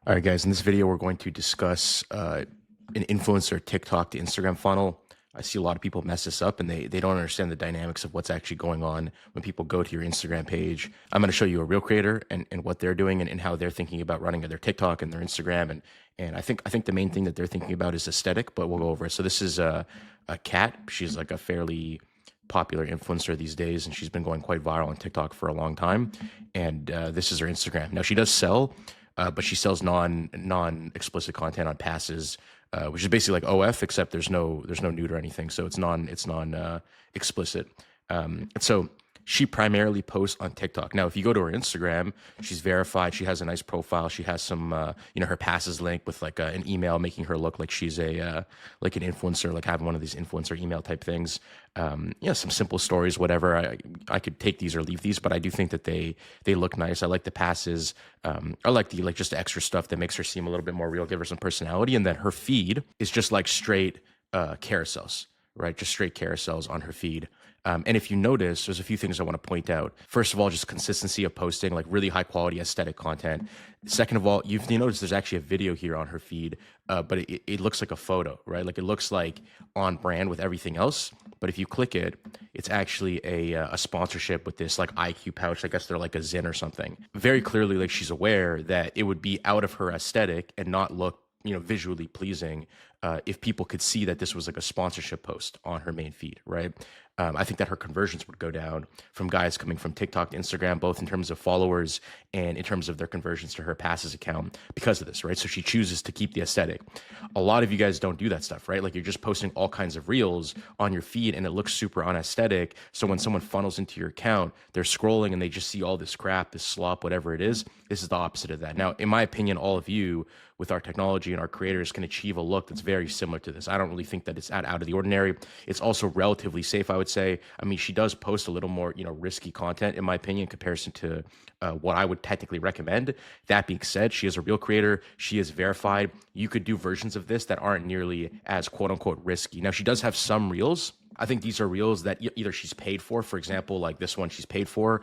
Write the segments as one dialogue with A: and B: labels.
A: All right, guys, in this video, we're going to discuss an influencer TikTok to Instagram funnel. I see a lot of people mess this up and they don't understand the dynamics of what's actually going on when people go to your Instagram page. I'm going to show you a real creator and what they're doing and how they're thinking about running their TikTok and their Instagram. And I think the main thing that they're thinking about is aesthetic, but we'll go over it. So this is a cat. She's like a fairly popular influencer these days, and she's been going quite viral on TikTok for a long time. And this is her Instagram. Now she does sell, but she sells non explicit content on passes, which is basically like OF, except there's no nude or anything, so it's non explicit. And so she primarily posts on TikTok. Now, if you go to her Instagram, she's verified. She has a nice profile. She has some, her passes link with like an email, making her look like she's a like an influencer, like having one of these influencer email type things. Some simple stories, whatever. I could take these or leave these, but I do think that they look nice. I like the passes. I like the just the extra stuff that makes her seem a little bit more real, give her some personality. And then her feed is just like straight carousels, right? Just straight carousels on her feed. And if you notice, there's a few things I want to point out. First of all, just consistency of posting, like really high quality aesthetic content. Second of all, you notice there's actually a video here on her feed, but it looks like a photo, right? Like it looks like on brand with everything else. But if you click it, it's actually a sponsorship with this like IQ pouch. I guess they're like a Zin or something. Very clearly, like she's aware that it would be out of her aesthetic and not look visually pleasing if people could see that this was like a sponsorship post on her main feed, right? I think that her conversions would go down from guys coming from TikTok to Instagram, both in terms of followers and in terms of their conversions to her passes account because of this, right? So she chooses to keep the aesthetic. A lot of you guys don't do that stuff, right? Like you're just posting all kinds of reels on your feed and it looks super unaesthetic. So when someone funnels into your account, they're scrolling and they just see all this crap, this slop, whatever it is. This is the opposite of that. Now, in my opinion, all of you with our technology and our creators can achieve a look that's very similar to this. I don't really think that it's out of the ordinary. It's also relatively safe, I would say. I mean, she does post a little more, risky content, in my opinion, in comparison to what I would technically recommend. That being said, she is a real creator. She is verified. You could do versions of this that aren't nearly as quote unquote risky. Now, she does have some reels. I think these are reels that either she's paid for example, like this one she's paid for,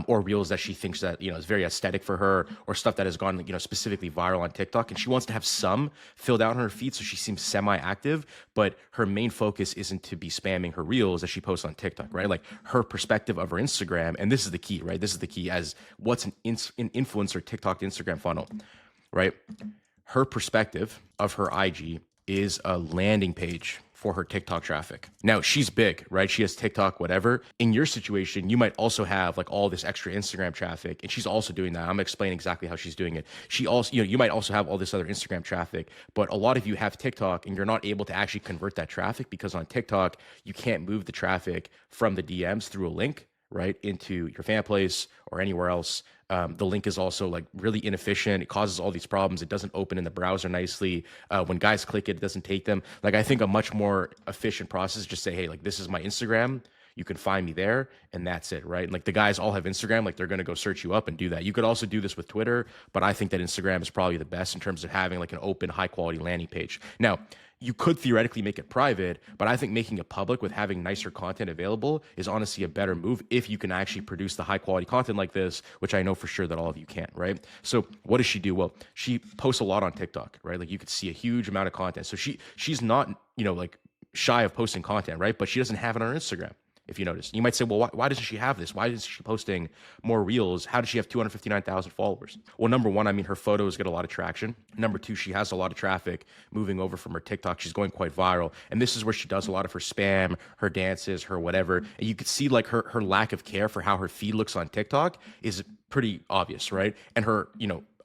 A: or reels that she thinks that, is very aesthetic for her, or stuff that has gone, specifically viral on TikTok. And she wants to have some filled out on her feed so she seems semi-active, but her main focus isn't to be spamming her reels that she posts on TikTok, right? Like her perspective of her Instagram, and this is the key, right? This is the key as what's an influencer TikTok to Instagram funnel, right? Her perspective of her IG is a landing page for her TikTok traffic. Now, she's big, right? She has TikTok, whatever. In your situation, you might also have like all this extra Instagram traffic, and she's also doing that. I'm gonna explain exactly how she's doing it. She also, you might also have all this other Instagram traffic, but a lot of you have TikTok and you're not able to actually convert that traffic because on TikTok, you can't move the traffic from the DMs through a link, right, into your fan place or anywhere else. The link is also like really inefficient. It causes all these problems. It doesn't open in the browser nicely. When guys click it, it doesn't take them. Like I think a much more efficient process is just say, hey, like this is my Instagram. You can find me there, and that's it, right? And like the guys all have Instagram, like they're gonna go search you up and do that. You could also do this with Twitter, but I think that Instagram is probably the best in terms of having like an open, high quality landing page. Now, you could theoretically make it private, but I think making it public with having nicer content available is honestly a better move if you can actually produce the high quality content like this, which I know for sure that all of you can't, right? So what does she do? Well, she posts a lot on TikTok, right? Like you could see a huge amount of content. So she's not, like shy of posting content, right? But she doesn't have it on her Instagram. If you notice, you might say, well, why doesn't she have this? Why is she posting more reels? How does she have 259,000 followers? Well, number one, I mean, her photos get a lot of traction. Number two, she has a lot of traffic moving over from her TikTok. She's going quite viral. And this is where she does a lot of her spam, her dances, her whatever. And you could see like her lack of care for how her feed looks on TikTok is pretty obvious, right? And her,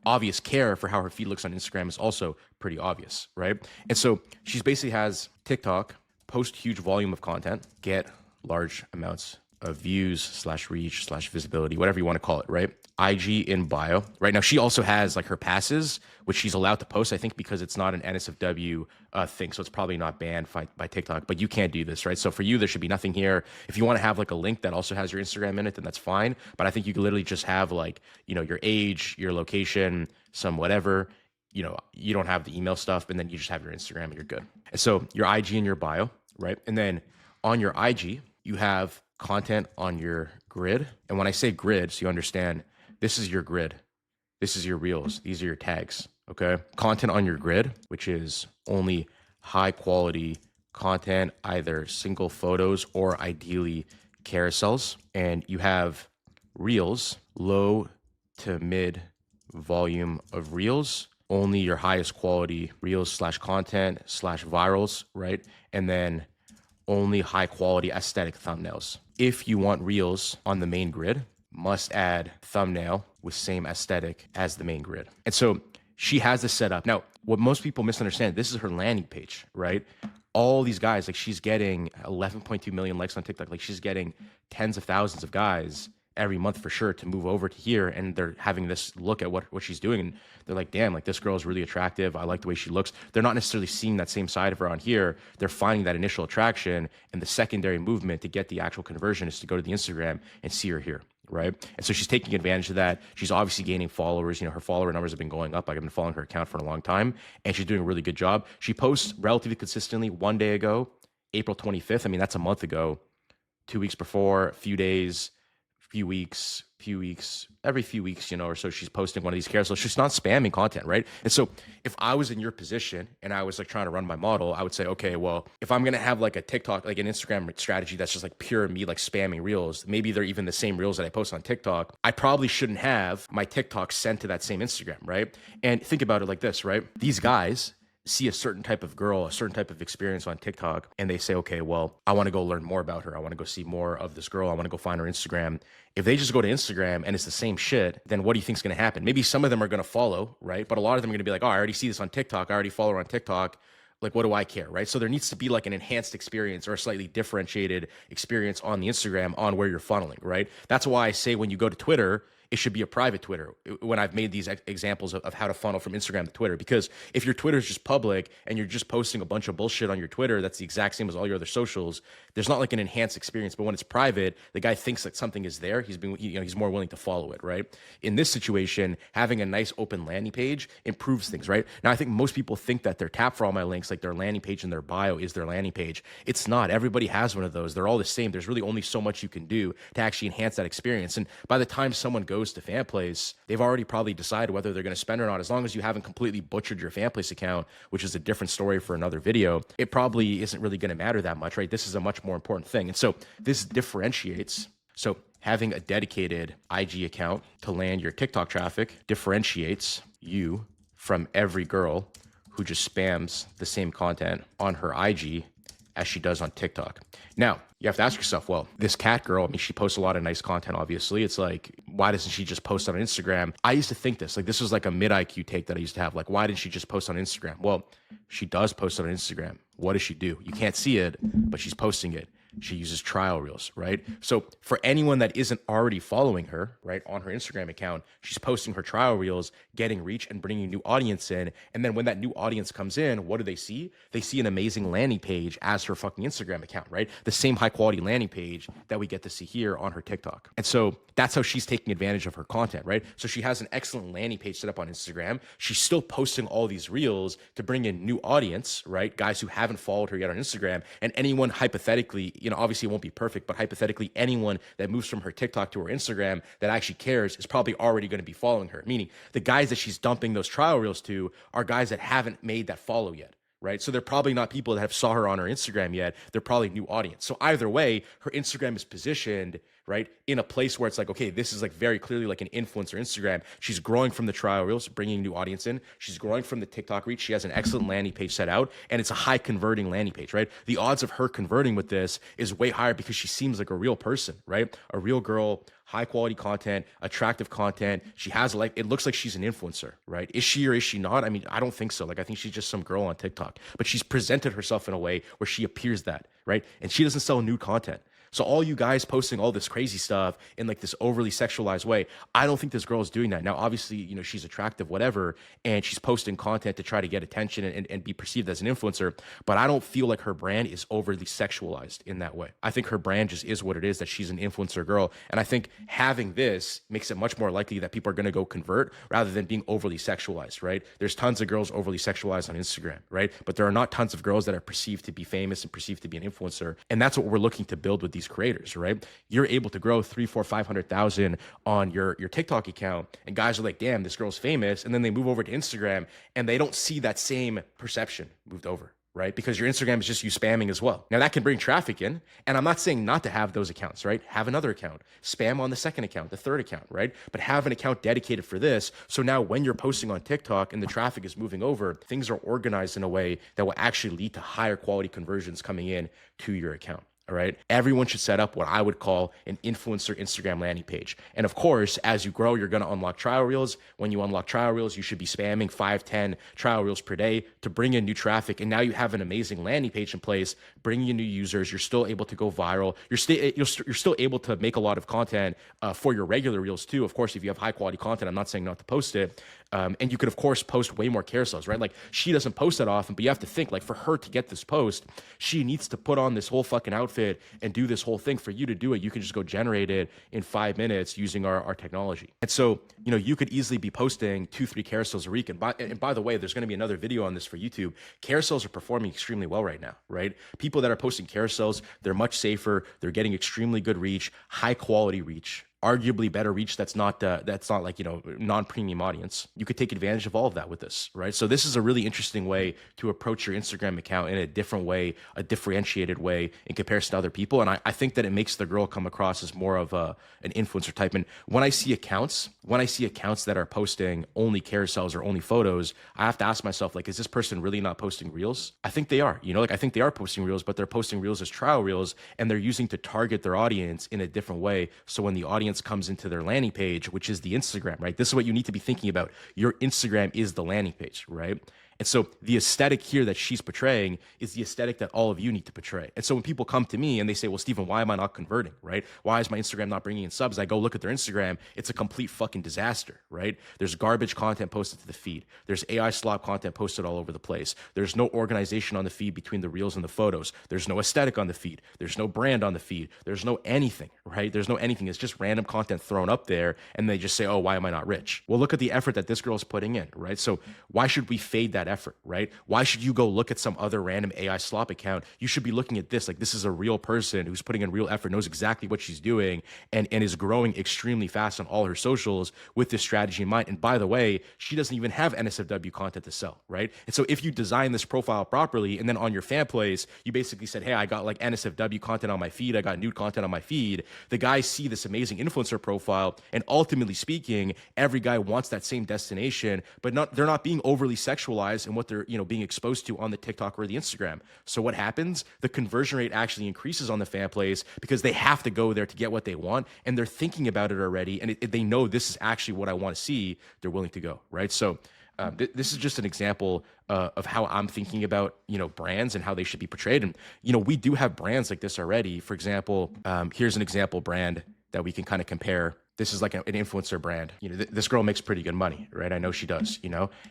A: obvious care for how her feed looks on Instagram is also pretty obvious, right? And so she's basically has TikTok post huge volume of content, get large amounts of views / reach / visibility, whatever you want to call it, right? IG in bio. Right now, she also has like her passes, which she's allowed to post, I think, because it's not an NSFW thing. So it's probably not banned by TikTok, but you can't do this, right? So for you, there should be nothing here. If you want to have like a link that also has your Instagram in it, then that's fine. But I think you could literally just have like, your age, your location, some whatever, you don't have the email stuff, and then you just have your Instagram and you're good. And so your IG in your bio, right? And then on your IG, you have content on your grid. And when I say grid, so you understand, this is your grid. This is your reels. These are your tags, Okay. Content on your grid, which is only high quality content, either single photos or ideally carousels. And you have reels, low to mid volume of reels, only your highest quality reels slash content slash virals, right? And then only high quality aesthetic thumbnails. If you want reels on the main grid, must add thumbnail with same aesthetic as the main grid. And so she has this set up. Now, what most people misunderstand, this is her landing page, right? All these guys, like she's getting 11.2 million likes on TikTok. Like she's getting tens of thousands of guys every month for sure to move over to here, and they're having this look at what she's doing, and they're like, damn, like this girl is really attractive, I like the way she looks. They're not necessarily seeing that same side of her on here. They're finding that initial attraction, and the secondary movement to get the actual conversion is to go to the Instagram and see her here, right? And so she's taking advantage of that. She's obviously gaining followers. Her follower numbers have been going up. Like, I've been following her account for a long time, and she's doing a really good job. She posts relatively consistently. One day ago, April 25th, I mean, that's a month ago, 2 weeks before, a few days, few weeks, every few weeks, or so she's posting one of these carousels. She's not spamming content, right? And so if I was in your position and I was like trying to run my model, I would say, okay, well, if I'm going to have like a TikTok, like an Instagram strategy that's just like pure me, like spamming reels, maybe they're even the same reels that I post on TikTok, I probably shouldn't have my TikTok sent to that same Instagram, right? And think about it like this, right? These guys see a certain type of girl, a certain type of experience on TikTok, and they say, okay, well, I want to go learn more about her. I want to go see more of this girl. I want to go find her Instagram. If they just go to Instagram and it's the same shit, then what do you think is going to happen? Maybe some of them are going to follow, right? But a lot of them are going to be like, oh, I already see this on TikTok. I already follow her on TikTok. Like, what do I care, right? So there needs to be like an enhanced experience or a slightly differentiated experience on the Instagram on where you're funneling, right? That's why I say when you go to Twitter, it should be a private Twitter when I've made these examples of how to funnel from Instagram to Twitter. Because if your Twitter is just public and you're just posting a bunch of bullshit on your Twitter, that's the exact same as all your other socials. There's not like an enhanced experience. But when it's private, the guy thinks that something is there. He's more willing to follow it, right? In this situation, having a nice open landing page improves things, right? Now, I think most people think that their tap for all my links, like their landing page in their bio, is their landing page. It's not. Everybody has one of those. They're all the same. There's really only so much you can do to actually enhance that experience. And by the time someone goes to FanPlace, they've already probably decided whether they're going to spend or not. As long as you haven't completely butchered your FanPlace account, which is a different story for another video, it probably isn't really going to matter that much, right? This is a much more important thing. And so this differentiates. So having a dedicated IG account to land your TikTok traffic differentiates you from every girl who just spams the same content on her IG as she does on TikTok. Now, you have to ask yourself, well, this cat girl, I mean, she posts a lot of nice content, obviously. It's like, why doesn't she just post on Instagram? I used to think this, like, this was like a mid IQ take that I used to have. Like, why didn't she just post on Instagram? Well, she does post on Instagram. What does she do? You can't see it, but she's posting it. She uses trial reels, right? So for anyone that isn't already following her, right, on her Instagram account, she's posting her trial reels, getting reach and bringing new audience in. And then when that new audience comes in, what do they see? They see an amazing landing page as her fucking Instagram account, right? The same high quality landing page that we get to see here on her TikTok. And so that's how she's taking advantage of her content, right? So she has an excellent landing page set up on Instagram. She's still posting all these reels to bring in new audience, right? Guys who haven't followed her yet on Instagram. And anyone hypothetically, obviously it won't be perfect, but hypothetically anyone that moves from her TikTok to her Instagram that actually cares is probably already going to be following her. Meaning the guys that she's dumping those trial reels to are guys that haven't made that follow yet. Right. So they're probably not people that have saw her on her Instagram yet. They're probably new audience. So either way, her Instagram is positioned, right, in a place where it's like, okay, this is like very clearly like an influencer Instagram. She's growing from the trial reels, bringing new audience in. She's growing from the TikTok reach. She has an excellent landing page set out, and it's a high converting landing page, right? The odds of her converting with this is way higher because she seems like a real person, right? A real girl, high quality content, attractive content. She has like, it looks like she's an influencer, right? Is she or is she not? I mean, I don't think so. Like, I think she's just some girl on TikTok, but she's presented herself in a way where she appears that, right? And she doesn't sell new content. So all you guys posting all this crazy stuff in like this overly sexualized way, I don't think this girl is doing that. Now, obviously, she's attractive, whatever, and she's posting content to try to get attention and be perceived as an influencer, but I don't feel like her brand is overly sexualized in that way. I think her brand just is what it is, that she's an influencer girl. And I think having this makes it much more likely that people are going to go convert rather than being overly sexualized, right? There's tons of girls overly sexualized on Instagram, right? But there are not tons of girls that are perceived to be famous and perceived to be an influencer. And that's what we're looking to build with these these creators, right? You're able to grow 3, 4, 500,000 on your TikTok account, and guys are like, damn, this girl's famous. And then they move over to Instagram and they don't see that same perception moved over, right? Because your Instagram is just you spamming as well. Now that can bring traffic in. And I'm not saying not to have those accounts, right? Have another account, spam on the second account, the third account, right? But have an account dedicated for this. So now when you're posting on TikTok and the traffic is moving over, things are organized in a way that will actually lead to higher quality conversions coming in to your account. All right. Everyone should set up what I would call an influencer Instagram landing page. And of course, as you grow, you're going to unlock trial reels. When you unlock trial reels, you should be spamming 5, 10 trial reels per day to bring in new traffic. And now you have an amazing landing page in place, bringing in new users. You're still able to go viral. You're still able to make a lot of content for your regular reels too. Of course, if you have high quality content, I'm not saying not to post it. And you could, of course, post way more carousels, right? Like she doesn't post that often, but you have to think like for her to get this post, she needs to put on this whole fucking outfit and do this whole thing. For you to do it, you can just go generate it in 5 minutes using our technology. And so, you could easily be posting 2, 3 carousels a week. And by the way, there's going to be another video on this for YouTube. Carousels are performing extremely well right now, right? People that are posting carousels, they're much safer. They're getting extremely good reach, high quality reach, arguably better reach that's not like non-premium audience. You could take advantage of all of that with this, right? So this is a really interesting way to approach your Instagram account in a different way, a differentiated way in comparison to other people. And I think that it makes the girl come across as more of an influencer type. And when I see accounts that are posting only carousels or only photos, I have to ask myself, like, is this person really not posting reels? I think they are, I think they are posting reels, but they're posting reels as trial reels, and they're using to target their audience in a different way. So when the audience comes into their landing page, which is the Instagram, right? This is what you need to be thinking about. Your Instagram is the landing page, right? And so the aesthetic here that she's portraying is the aesthetic that all of you need to portray. And so when people come to me and they say, well, Stephen, why am I not converting, right? Why is my Instagram not bringing in subs? I go look at their Instagram. It's a complete fucking disaster, right? There's garbage content posted to the feed. There's AI slop content posted all over the place. There's no organization on the feed between the reels and the photos. There's no aesthetic on the feed. There's no brand on the feed. There's no anything, right? There's no anything. It's just random content thrown up there. And they just say, oh, why am I not rich? Well, look at the effort that this girl's putting in, right? So why should we fade that effort, right? Why should you go look at some other random AI slop account? You should be looking at this. Like, this is a real person who's putting in real effort, knows exactly what she's doing, and is growing extremely fast on all her socials with this strategy in mind. And by the way, she doesn't even have NSFW content to sell, right? And so if you design this profile properly, and then on your fan place, you basically said, hey, I got like NSFW content on my feed, I got nude content on my feed, the guys see this amazing influencer profile, and ultimately speaking, every guy wants that same destination, but they're not being overly sexualized in what they're being exposed to on the TikTok or the Instagram. So what happens? The conversion rate actually increases on the fan plays because they have to go there to get what they want, and they're thinking about it already, and they know this is actually what I want to see. They're willing to go, right? So this is just an example of how I'm thinking about brands and how they should be portrayed. And we do have brands like this already. For example, here's an example brand that we can kind of compare. This is like an influencer brand. This girl makes pretty good money, right? I know she does.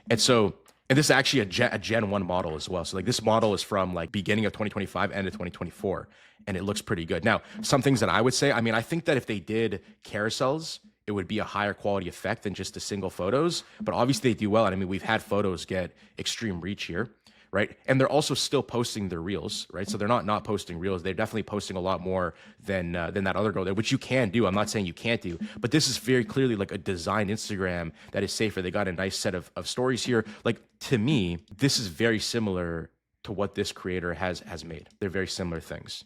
A: And so. And this is actually a Gen 1 model as well. So like this model is from like beginning of 2025, end of 2024, and it looks pretty good. Now, some things that I would say, I think that if they did carousels, it would be a higher quality effect than just the single photos, but obviously they do well. And we've had photos get extreme reach here, right? And they're also still posting their reels, right? So they're not posting reels. They're definitely posting a lot more than that other girl there, which you can do. I'm not saying you can't do, but this is very clearly like a designed Instagram that is safer. They got a nice set of stories here. Like, to me, this is very similar to what this creator has made. They're very similar things,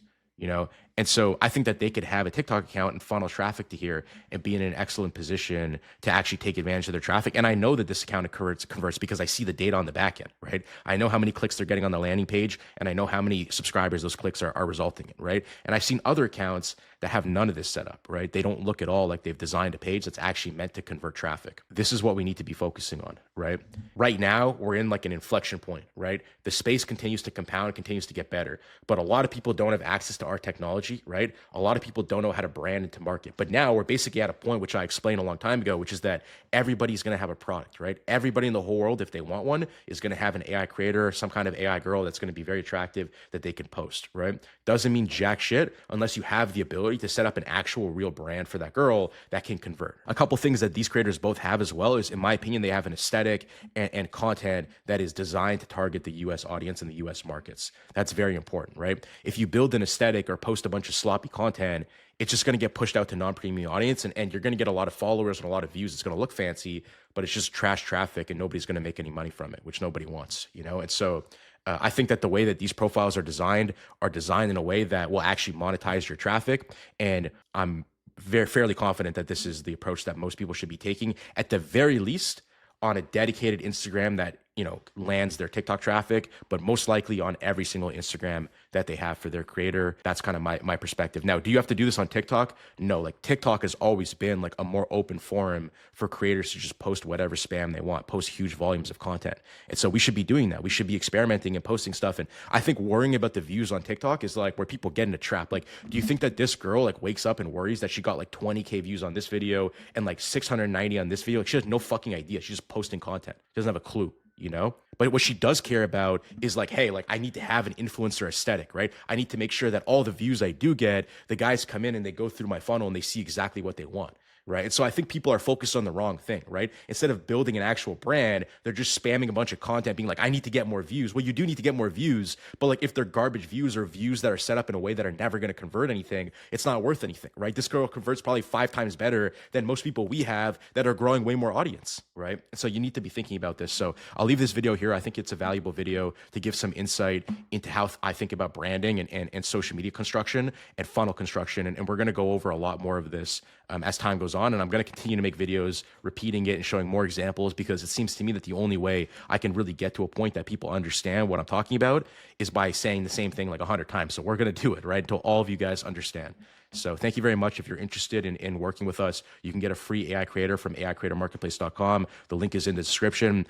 A: And so I think that they could have a TikTok account and funnel traffic to here and be in an excellent position to actually take advantage of their traffic. And I know that this account converts because I see the data on the back end, right? I know how many clicks they're getting on the landing page, and I know how many subscribers those clicks are resulting in, right? And I've seen other accounts that have none of this set up, right? They don't look at all like they've designed a page that's actually meant to convert traffic. This is what we need to be focusing on, right? Right now, we're in like an inflection point, right? The space continues to compound, continues to get better, but a lot of people don't have access to our technology, right? A lot of people don't know how to brand into market. But now we're basically at a point, which I explained a long time ago, which is that everybody's going to have a product, right? Everybody in the whole world, if they want one, is going to have an AI creator or some kind of AI girl that's going to be very attractive that they can post, right? Doesn't mean jack shit unless you have the ability ability to set up an actual real brand for that girl that can convert. A couple things that these creators both have as well is, in my opinion, they have an aesthetic and content that is designed to target the US audience and the US markets. That's very important, right? If you build an aesthetic or post a bunch of sloppy content, it's just going to get pushed out to non-premium audience, and you're going to get a lot of followers and a lot of views. It's going to look fancy, but it's just trash traffic, and nobody's going to make any money from it, which nobody wants, you know? And so I think that the way that these profiles are designed in a way that will actually monetize your traffic. And I'm fairly confident that this is the approach that most people should be taking, at the very least on a dedicated Instagram that, you know, lands their TikTok traffic, but most likely on every single Instagram that they have for their creator. That's kind of my perspective. Now, do you have to do this on TikTok? No, like TikTok has always been like a more open forum for creators to just post whatever spam they want, post huge volumes of content. And so we should be doing that. We should be experimenting and posting stuff. And I think worrying about the views on TikTok is like where people get in a trap. Like, do you think that this girl like wakes up and worries that she got like 20K views on this video and like 690 on this video? Like, she has no fucking idea. She's just posting content. She doesn't have a clue, you know? But what she does care about is like, hey, like I need to have an influencer aesthetic, right? I need to make sure that all the views I do get, the guys come in and they go through my funnel and they see exactly what they want. Right. And so I think people are focused on the wrong thing, right? Instead of building an actual brand, they're just spamming a bunch of content being like, I need to get more views. Well, you do need to get more views, but like if they're garbage views or views that are set up in a way that are never going to convert anything, it's not worth anything, right? This girl converts probably 5 times better than most people we have that are growing way more audience, right? And so you need to be thinking about this. So I'll leave this video here. I think it's a valuable video to give some insight into how I think about branding and social media construction and funnel construction. And we're going to go over a lot more of this as time goes on. And I'm going to continue to make videos repeating it and showing more examples, because it seems to me that the only way I can really get to a point that people understand what I'm talking about is by saying the same thing like 100 times. So we're going to do it, right, until all of you guys understand. So thank you very much. If you're interested in working with us, you can get a free AI creator from AIcreatormarketplace.com. The link is in the description.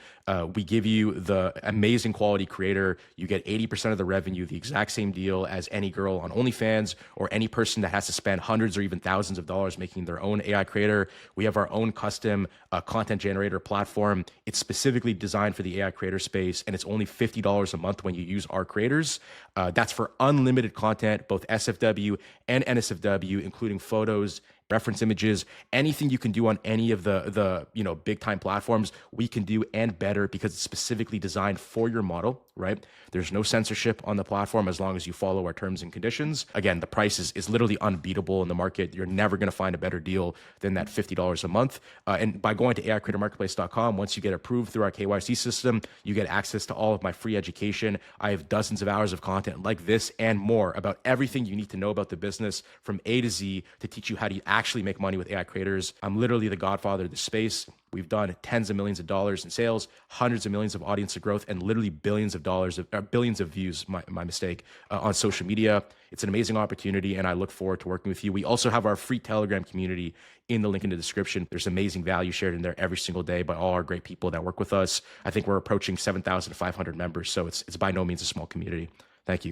A: We give you the amazing quality creator. You get 80% of the revenue, the exact same deal as any girl on OnlyFans or any person that has to spend hundreds or even thousands of dollars making their own AI creator. We have our own custom content generator platform. It's specifically designed for the AI creator space, and it's only $50 a month when you use our creators. That's for unlimited content, both SFW and NSFW, including photos, reference images, anything you can do on any of the big time platforms, we can do and better, because it's specifically designed for your model, right? There's no censorship on the platform as long as you follow our terms and conditions. Again, the price is literally unbeatable in the market. You're never going to find a better deal than that $50 a month. And by going to AIcreatormarketplace.com, once you get approved through our KYC system, you get access to all of my free education. I have dozens of hours of content like this and more about everything you need to know about the business from A to Z to teach you how to actually make money with AI creators. I'm literally the godfather of the space. We've done tens of millions of dollars in sales, hundreds of millions of audience growth, and literally billions of views, my mistake, on social media. It's an amazing opportunity, and I look forward to working with you. We also have our free Telegram community in the link in the description. There's amazing value shared in there every single day by all our great people that work with us. I think we're approaching 7,500 members, so it's by no means a small community. Thank you.